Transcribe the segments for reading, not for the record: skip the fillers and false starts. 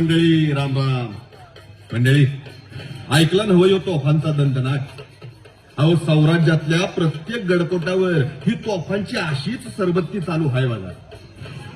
मंडळी, राम राम. मंडळी, ऐकला नव्ह यो तोफांचा दंडनाट. अहो, सौराज्यातल्या प्रत्येक गडकोटावर ही तोफांची अशीच सरबत्ती चालू आहे बघा.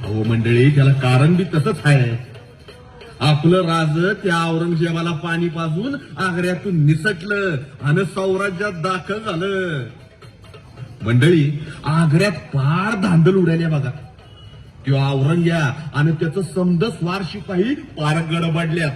अहो मंडळी, त्याला कारण बी तसंच आहे. आपलं राज त्या औरंगजेबाला पाणी पाजून आग्र्यातून निसटलं आणि सौराज्यात दाखल झालं. मंडळी, आग्र्यात पार धांदल उडाल्या बघा. किंवा औरंग्या आणि त्याचं समद स्वार शिपाई पार गडबडल्या.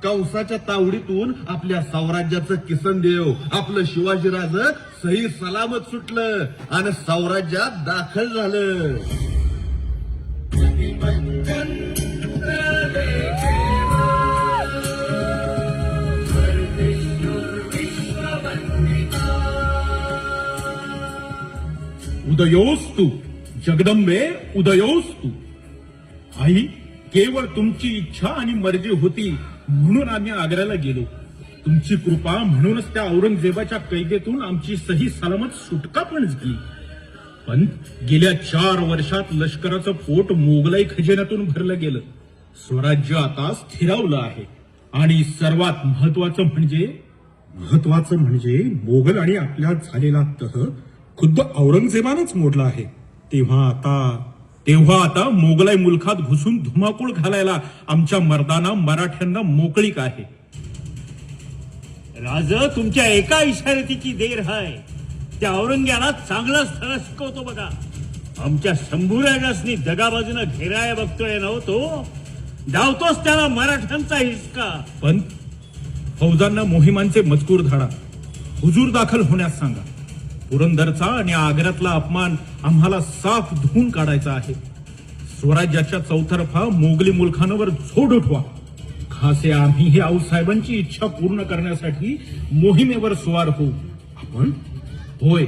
कंसाच्या तावडीतून आपल्या साम्राज्याचं किसनदेव आपलं शिवाजीराज सही सलामत सुटलं आणि सौराज्यात दाखल झालं. उदयोस्तु जगदंबे, उदयोस्तु. आई, केवळ तुमची इच्छा आणि मर्जी होती म्हणून आम्ही आग्र्याला गेलो. तुमची कृपा म्हणूनच त्या औरंगजेबाच्या कैदेतून आमची सही सलामत सुटका पण झाली. पण गेल्या 4 वर्षात लष्कराचं पोट मोगलाई खजिन्यातून भरलं गेलं. स्वराज्य आता स्थिरावलं आहे. आणि सर्वात महत्वाचं म्हणजे मोगल आणि आपल्यात झालेला तह खुद्द औरंगजेबानंच मोडला आहे. तेव्हा आता मोगलाई मुलखात घुसून धुमाकूळ घालायला आमच्या मर्दाना मराठ्यांना मोकळीक आहे. राज, तुमच्या एका इशारतीची देर आहे. त्या औरंग्याला चांगलाच धडा शिकवतो बघा. आमच्या शंभूराजासनी दगाबाजूनं घेराया बघतोय नव्हतो, धावतोच त्याला मराठ्यांचा हिसका. पण फौजांना मोहिमांचे मजकूर धाडा, हुजूर दाखल होण्यास सांगा. पुरंदरचा आणि आग्र्यातला अपमान आम्हाला साफ धुवून काढायचा आहे. स्वराज्याच्या चौतर्फा मोगली मुलखांवर झोड उठवा. खासे आम्ही हे आऊसाहेबांची इच्छा पूर्ण करण्यासाठी मोहिमेवर स्वार होऊ. आपण? होय,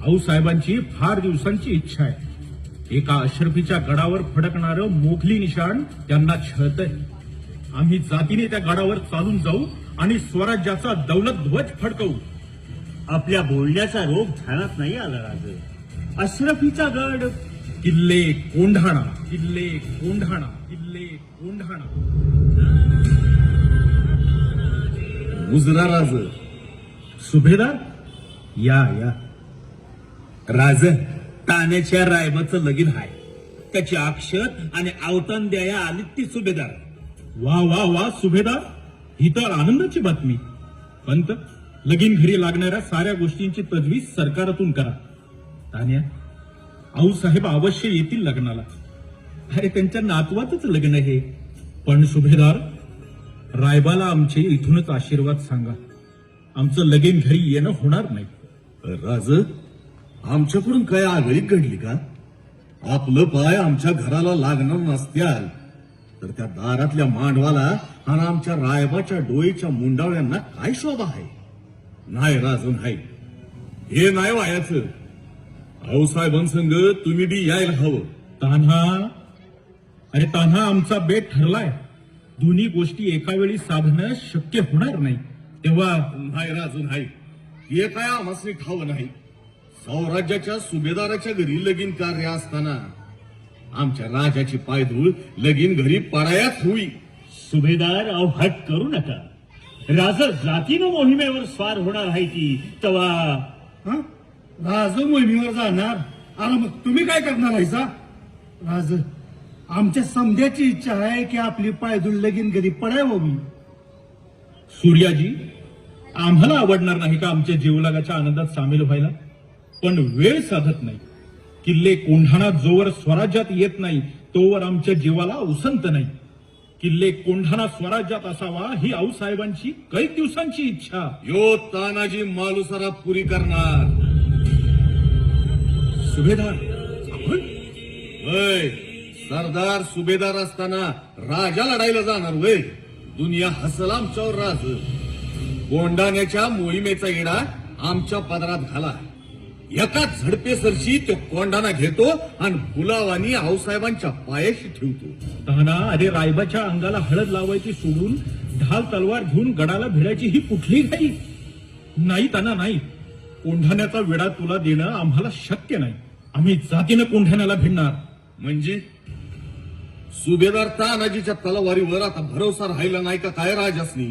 आऊसाहेबांची फार दिवसांची इच्छा आहे. एका अशरफीच्या गडावर फडकणारं मोगली निशाण त्यांना छळतंय. आम्ही जातीने त्या गडावर चालून जाऊ आणि स्वराज्याचा दौलत ध्वज फडकवू. आपल्या बोलण्याचा रोग ध्यानात नाही आला राज. अशरफीचा गड, किल्ले कोंढाणा, किल्ले कोंढाणा, किल्ले कोंढाणा. मुजरा राज. सुभेदार, या. राज, ताण्याच्या रायबाचं लगीन आहे. त्याची अक्षत आणि आवतण द्याया आली ती सुभेदार. वा सुभेदार, ही तर आनंदाची बातमी. पंत, लगीन घरी लागणाऱ्या साऱ्या गोष्टींची तजवीज सरकारातून करा. तान्या, आऊसाहेब अवश्य येतील लग्नाला. अरे, त्यांच्या नातवाचंच लग्न आहे. पण सुभेदार, रायबाला आमचे इथूनच आशीर्वाद सांगा. आमचं लगीन घरी येणं होणार नाही. राज, आमच्याकडून काय आगळीक घडली का? आपलं पाय आमच्या घराला लागणार नसत्याल तर त्या दारातल्या मांडवाला आणि आमच्या रायबाच्या डोईच्या मुंडावळ्यांना काय शोभा आहे? नाही राज, नाही. हे नाही व्हायचं. आऊसाहेबांसंग तुम्ही बी यायला हवं. तान्हा, आमचा बेट ठरलाय. दोन्ही गोष्टी एका वेळी साधणं शक्य होणार नाही. तेव्हा नाही राजू, नाही. हे काय आम्हाला ठावं नाही. सौराज्याच्या सुभेदाराच्या घरी लगीन कार्य असताना आमच्या राजाची पायधूळ लगीन घरी पडायाच होई. सुभेदार, अवघात करू नका. राज जातीनं मोहिमेवर स्वार होणार आहे की तेव्हा. राज मोहिमेवर जाणार आणि मग तुम्ही काय करणार आहेसा? राज, आमच्या समध्याची इच्छा आहे की आपली पायधूळ लगीन घरी पडावं. सूर्याजी, आम्हाला आवडणार नाही का आमच्या जीवलागाच्या आनंदात सामील व्हायला? पण वेळ साधत नाही. किल्ले कोंढाणा जोवर स्वराज्यात येत नाही तोवर आमच्या जीवाला उसंत नाही. किल्ले कोंढाणा स्वराज्यात असावा ही आऊसाहेबांची कैक दिवसांची इच्छा. यो तानाजी मालुसरा पुरी करणार. सुभेदार, आपण? वय, सरदार सुभेदार असताना राजा लढायला जाणार वय? दुनिया हसल आमच्यावर. राज, कोंढाण्याच्या मोहिमेचा येडा आमच्या पदरात घाला. एकाच झडपेसरशी तो कोंढाणा घेतो आणि गुलावानी आऊसाहेबांच्या पायाशी ठेवतो. ताना, अरे रायबाच्या अंगाला हळद लावायची सोडून ढाल तलवार घेऊन गडाला भिडायची ही कुठली घाई? नाही ताना, नाही. कोंढाण्याचा वेढा तुला देणं आम्हाला शक्य नाही. आम्ही जातीनं कोंढाण्याला भिडणार. म्हणजे सुभेदार तानाजीच्या तलवारीवर आता भरोसा राहिला नाही का काय राजासनी?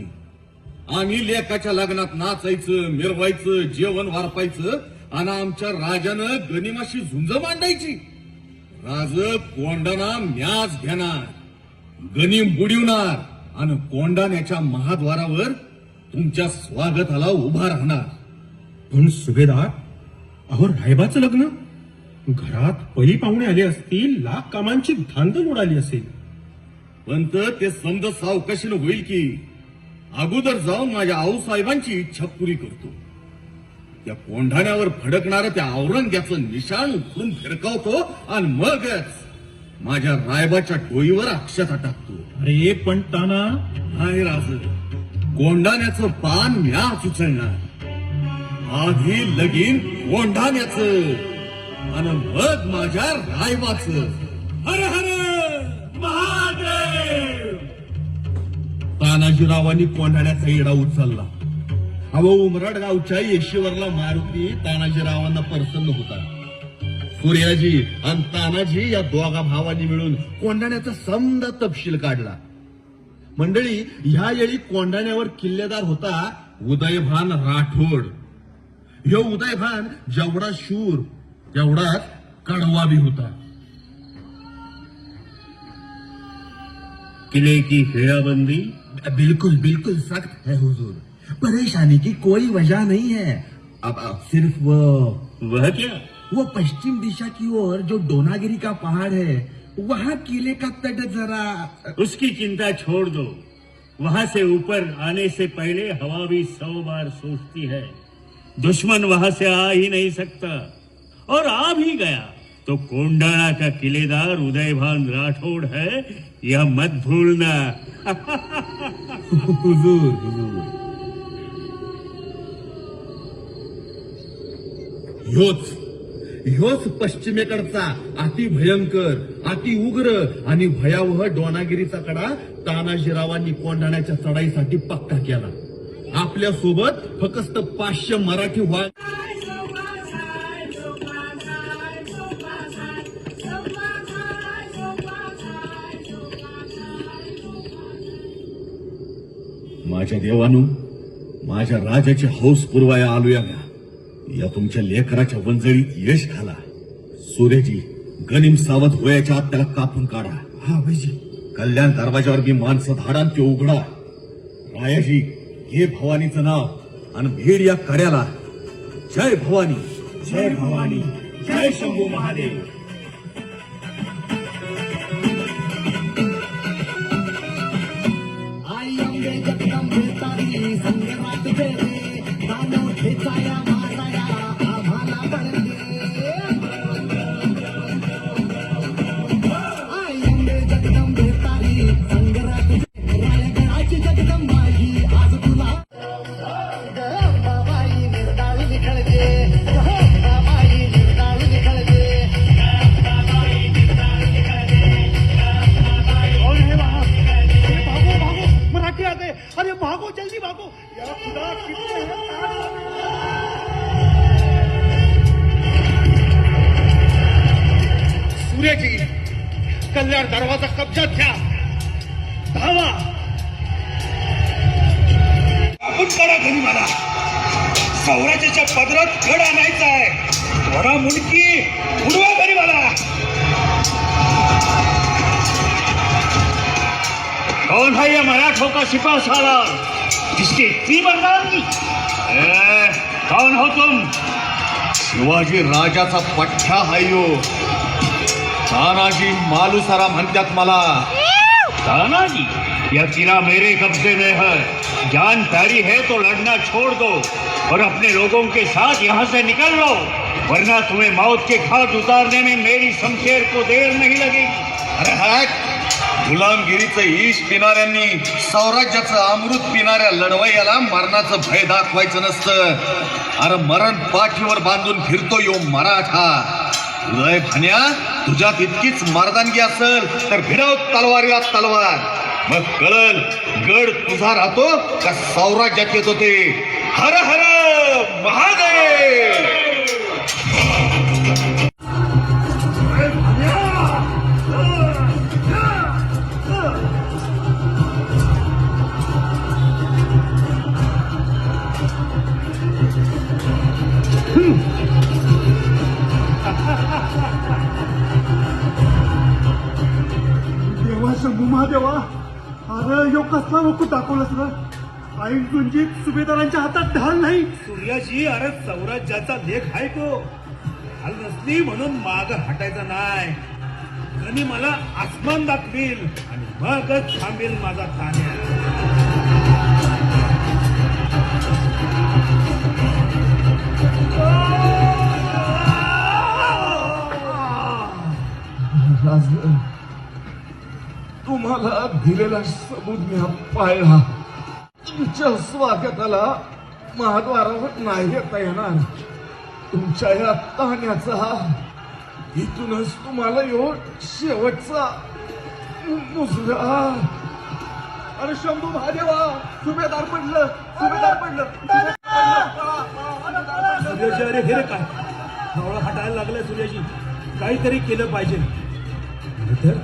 आम्ही लेकाच्या लग्नात नाचायचं, मिरवायचं, जेवण वारपायचं आणि आमच्या राजानं गनिमाशी झुंज मांडायची. राज कोंडाना म्याच घेणार, गनिम बुडवणार आणि कोंडाण्याच्या महाद्वारावर तुमच्या स्वागताला उभा राहणार. पण सुभेदार, अहो रायबाचं लग्न, घरात परी पाहुणे आले असतील, लाख कामांची धांदल उडाली असेल. पंत ते समज सावकाशीनं होईल की. अगोदर जाऊन माझ्या आऊसाहेबांची इच्छा पुरी करतो. त्या कोंढाण्यावर फडकणारं त्या औरंग्याचं निशाण उखडून फिरकावतो आणि मगच माझ्या रायबाच्या डोईवर अक्षता टाकतो. अरे पण ताना, नाही राज, कोंढाण्याचं पान म्याच उचलणार. आधी लगीन कोंढाण्याचं आणि मग माझ्या रायबाचं. हर हर महादेव. तानाजीरावांनी कोंढाण्याचा इडा उचलला. अहो उमराड गावच्या येशीवरला मारुती तानाजीरावांना प्रसन्न होता. सूर्याजी आणि तानाजी या दोघा भावांनी मिळून कोंढाण्याचा समजा तपशील काढला. मंडळी, ह्या वेळी कोंढाण्यावर किल्लेदार होता उदयभान राठोड. ह्यो उदयभान जेवढा शूर तेवढाच कडवा भी होता. किले की घेराबंदी बिल्कुल बिल्कुल सख्त है हुजूर. परेशानी की कोई वजह नहीं है. अब सिर्फ वह क्या? वो पश्चिम दिशा की ओर जो डोनागिरी का पहाड़ है, वहाँ किले का तट जरा. उसकी चिंता छोड़ दो. वहां से ऊपर आने से पहले हवा भी 100 बार सोचती है. दुश्मन वहां से आ ही नहीं सकता, और आ भी गया तो कोंडाणा का किलेदार उदयभान राठौड़ है, यह मत भूलना. हुजूर हुजूर. ह्योच पश्चिमेकडचा अति भयंकर, अति उग्र आणि भयावह डोनागिरीचा कडा तानाजीरावांनी कोंढाण्याच्या चढाईसाठी पक्का केला. आपल्या सोबत फक्त 500 मराठी वाघ. माझ्या देवानू, माझ्या राजाची हौस पुरवाया आलोया म्या. या तुमच्या लेकराच्या वंजळीत यश घाला. सूर्यजी, गनिम सावध वयाच्या आत त्याला कापून काढा. हा भाईजी. कल्याण दरवाजावर मी माणसं धाडान ते उघडा. रायाजी, हे भवानीचं नाव आणि भेड या कड्याला. जय भवानी, जय भवानी, जय शंभू महादेव. आई अंबे जगदंबे तारी संगमात फेरे, दानव खेचाया माराया आम्हाला बळगे. आई अंबे जगदंबे तारी संगरात रायगडाची जगदंबा ही आज तुला. बाबाई निर्दाळी खळगे, बाबाई निर्दाळी खळगे. कौन है वहाँ? भागो भागो, मराठी आते. अरे भागो, जल्दी भागो. या खुदा, कितने हैं? सूर्यजी, कल्याण दरवाजा कब्जात घ्या. धावा. आपण करा घरी मला. सौराज्याच्या पदरात घड आणायचा आहे. थोडा मुंडकी उडवा घरी मला. कौन है ये मराठों का सिपा सालार जिसकी इतनी बदनामी? कौन हो तुम? शिवाजी राजाचा पठ्ठा हायो. तानाजी मालुसरा म्हणतात मला. तानाजी, यह किला मेरे कब्जे में है. जान प्यारी है तो लड़ना छोड़ दो और अपने लोगों के साथ यहाँ से निकल लो, वरना तुम्हें मौत के घाट उतारने में मेरी शमशेर को देर नहीं लगेगी. अरे हॅक, गुलामगिरीचं ईश पिणाऱ्यांनी स्वराज्याचं अमृत पिणाऱ्या लढवय्याला मरणाचं भय दाखवायचं नसतं. अरे मरण पाठीवर बांधून फिरतो यो मराठा. उदय भान्या, तुझ्यात इतकीच मर्दानगी असेल तर भिडव तलवारीला तलवार. मग कळल गड तुझा राहतो का सौराज्यात येतो ते. हर हर महादेव. अरे यो कसला वकूट दाखवलंस ना ऐन तुंजीत सुभेदारांच्या हातात ढाल नाही. सूर्याजी, अरे सौराज्याचा लेख आहे तो. ढाल नसली म्हणून माग हटायचा नाही. आणि मला आसमान दाखवील आणि मगच थांबेल माझा तान्या. तुम्हाला दिलेला सबूत मी पाळला. तुमच्या स्वागताला महाद्वारावर नाही येता येणार. तुमच्या या ताण्याचा इथूनच तुम्हाला येऊ शेवटचा मुजरा. अरे शंभू महादेवा, सुभेदार पडलं, सुभेदार पडलं. सूर्याजी, अरे हे रे काय मावळा हटायला लागलाय. सूर्याजी, काहीतरी केलं पाहिजे. तर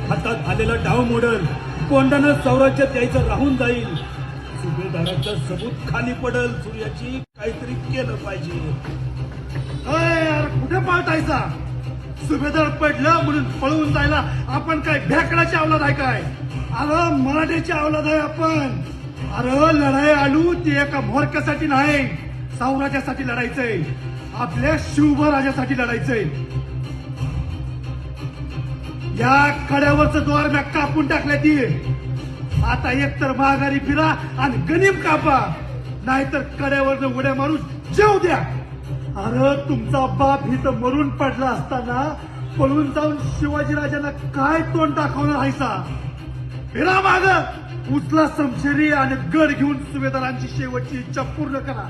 हातात आलेला डाव मोडल, कोंडानं सौराज्यात यायचं राहून जाईल. सुभेदाराचं सबूत खाली पडल. सूर्याजी, काहीतरी केलं पाहिजे. यार कुठे पाळतायचा? सुभेदार पडलं म्हणून पळून जायला आपण काय भेकडाची अवलाद आहे काय? अरे मराठ्याची अवलाद आहे आपण. अरे लढाई आलू ती एका मोरक्यासाठी नाही, साम्राज्यासाठी लढायचंय. आपल्या शिवराजासाठी लढायचंय. या कड्यावरचं द्वार मी कापून टाकल्या ती. आता एकतर माघारी फिरा आणि गनिम कापा, नाहीतर कड्यावरनं उड्या मारून जेव द्या. अरे तुमचा बाप इथं मरून पडला असताना पळून जाऊन शिवाजीराजांना काय तोंड दाखवणार आहेसा? फिरा माग, उचला समशेरी आणि गड घेऊन सुभेदारांची शेवटची इच्छा पूर्ण करा.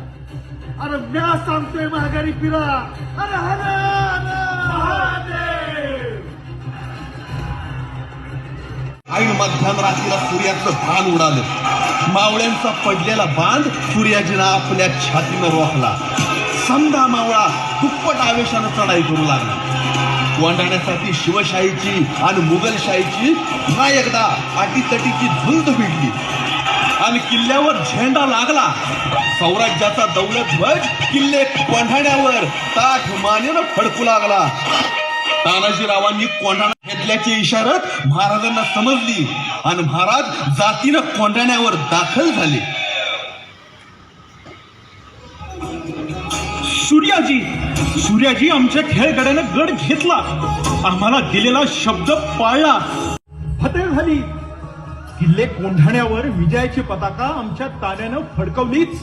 अरे म्या सांगतोय माघारी फिरा. अरे हर महादेव. ऐन मध्यरात्रीला सूर्याचं भान उडालं. मावळ्यांचा पडलेला बांध सूर्याजीनं आपल्या छातीनं रोखला. समदा मावळा दुप्पट आवेशानं चढाई करू लागला. कोंढाण्यासाठी शिवशाहीची आणि मुघलशाहीची पुन्हा एकदा अटीतटीची झुंज भिडली आणि किल्ल्यावर झेंडा लागला. सौराज्याचा दौलतध्वज किल्ले कोंढाण्यावर ताठ मानेनं फडकू लागला. तानाजीरावांनी कोंढाणा घेतल्याची इशारत महाराजांना समजली आणि महाराज जातीनं कोंढाण्यावर दाखल झाले. सूर्याजी, आमच्या खेळगड्यानं गड घेतला. आम्हाला दिलेला शब्द पाळला. फतेह झाली. किल्ले कोंढाण्यावर विजयाची पताका आमच्या तान्यानं फडकवलीच.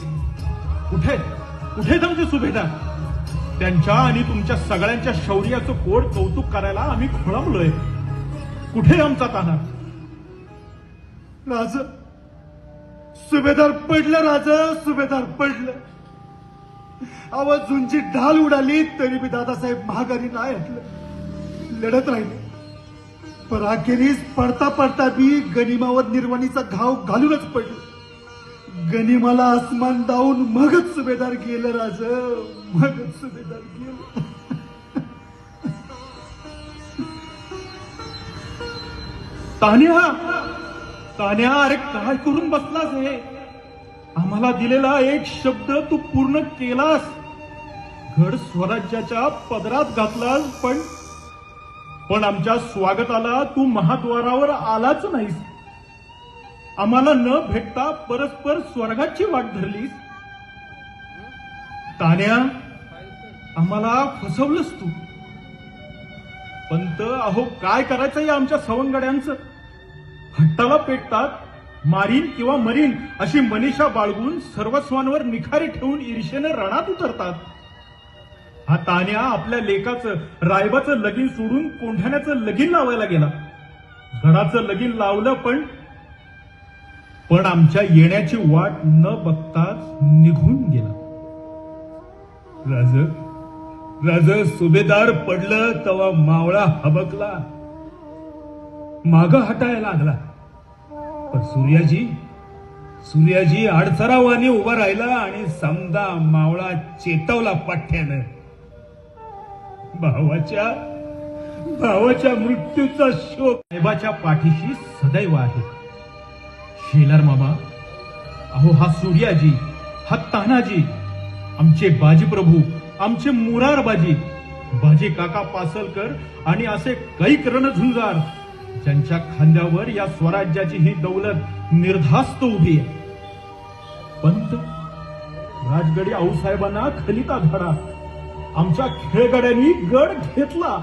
कुठे आमचे सुभेदार? त्यांच्या आणि तुमच्या सगळ्यांच्या शौर्याचं कोड कौतुक करायला आम्ही खोळंबलोय. कुठे आमचा ताना? राज, सुभेदार पडलं. राज, सुभेदार पडलं. आवाज झुंची ढाल उडाली तरी मी दादासाहेब महागारी नाही हटलं. लढत राहिले. पण अखेरीस पडता पडता बी गनिमावर निर्वाणीचा घाव घालूनच पडलं. गनिमाला आसमान दावून मगच सुभेदार गेलं. राज, मगच सुभेदार गेलं. तान्या, अरे काय करून बसलास हे? आम्हाला दिलेला एक शब्द तू पूर्ण केलास. गड स्वराज्याच्या पदरात घातलास, पण आमच्या स्वागताला तू महाद्वारावर आलाच नाहीस. आम्हाला न भेटता परस्पर स्वर्गाची वाट धरलीस. तान्या, आम्हाला फसवलंस तू. पंत, अहो काय करायचंय आमच्या सवंगड्यांचं? हट्टाला पेटतात. मारीन किंवा मरीन अशी मनीषा बाळगून सर्वस्वांवर निखारी ठेवून ईर्षेने रणात उतरतात. हा तान्या आपल्या लेकाचं रायबाचं लगीन सोडून कोंढाण्याचं लगीन लावायला गेला. घराचं लगीन लावलं, पण आमच्या येण्याची वाट न बघताच निघून गेला. राज, सुभेदार पडलं तेव्हा मावळा हबकला, माग हटायला लागला. पण सूर्याजी अडसरावाने उभा राहिला आणि समदा मावळा चेतवला पाठ्यानं. भावाच्या मृत्यूचा शोक साहेबाच्या पाठीशी सदैव आहे. शेलार मामा, अहो हा सूर्याजी, हा तानाजी, आमचे बाजीप्रभू, आमचे मुरारबाजी, बाजी काका पासलकर आणि असे कैक रणझुंजार ज्यांच्या खांद्यावर या स्वराज्याची ही दौलत निर्धास्त उभी आहे. पंत राजगडी आऊसाहेबांना खलिता धडा, आमच्या खेळगड्यांनी गड घेतला,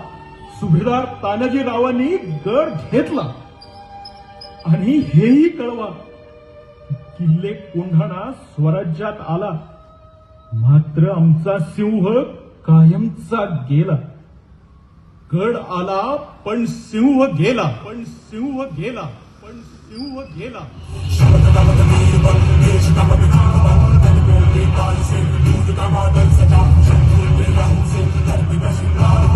सुभेदार तानाजी रावांनी गड घेतला. आणि हेही कळवा, किल्ले कोंढाणा स्वराज्यात आला, मात्र आमचा सिंह कायमचा गेला. गड आला पण सिंह गेला, पण सिंह गेला, पण सिंह गेला. Thank you.